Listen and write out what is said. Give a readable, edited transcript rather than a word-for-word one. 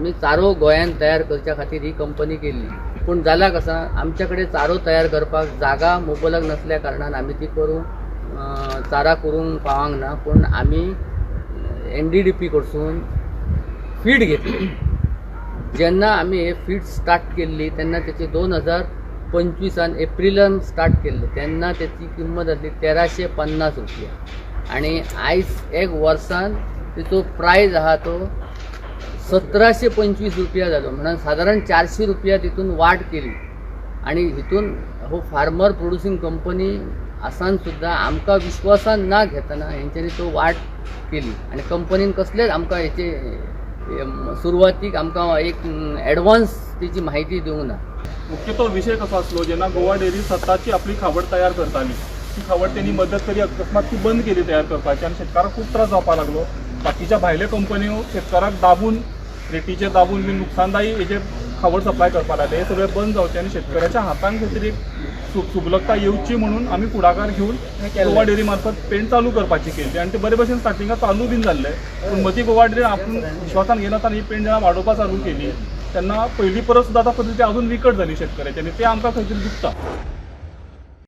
आम्ही चारो गोंयांत तयार करच्या खातीर ही कंपनी केल्ली. पूण जाला कसा, आमच्याकडे चारो तयार करपाक जागा मुबलक नसल्या कारणान आमी ती करूंक चारा करूंक पावंक ना. पूण आमी NDDP कडसून फीड घेतली. जेन्ना आमी हे फीड स्टार्ट केल्ली तेन्ना तेची 2025 एप्रिलान स्टार्ट केल्ली तेन्ना तेची किंमत आसली 1350 रुपया आणि आयज एक वर्सान तेचो प्रायस आहा तो 1725 रुपया जालो. म्हणून सादारण 400 रुपया तितून वाड केली. आणि हितून हो फार्मर प्रोड्युसींग कंपनी आसान सुद्धा आमकां विश्वासान ना घेतना हेंच्यांनी तो वाड केली. आणि कंपनीन कसलेच आमकां हेचे सुरवातीक आमकां एक एडवान्स तेची म्हायती दिवंक ना. मुख्य तो विषय कसो आसलो, जेन्ना गोवा डेअरी स्वताची आपली खावड तयार करताली, ती खावड त्यांनी मदत करी अकस्मात ती बंद केली तयार करपाची आणि शेतकाराक खूप त्रास जावपाक लागलो. बाकीच्या भायल्यो कंपन्यो शेतकाराक दाबून रेटीचेर दाबून बी नुकसानदायी हेचेर खावड सप्लाय करपाक लागले. हे सगळें बंद जावचें आणि शेतकऱ्याच्या हातांक खंय एक सुबलकता येवची म्हणून आमी फुडाकार घेवन गोवा डेअरी मार्फत पेंट चालू करपाची केली आणि ते बरे भशेन स्टार्टिंगाक चालू बीन जाल्ले. पूण मदीं गोवा डेअरी आपूण विश्वासान घेनासतना ही पेंट जेन्ना वाडोवपाक चालू केली तेन्ना पयलीं परस सुद्दां आतां परिस्थिती अजून विकट जाली शेतकऱ्याची आणि ते आमकां खंय तरी दुखता.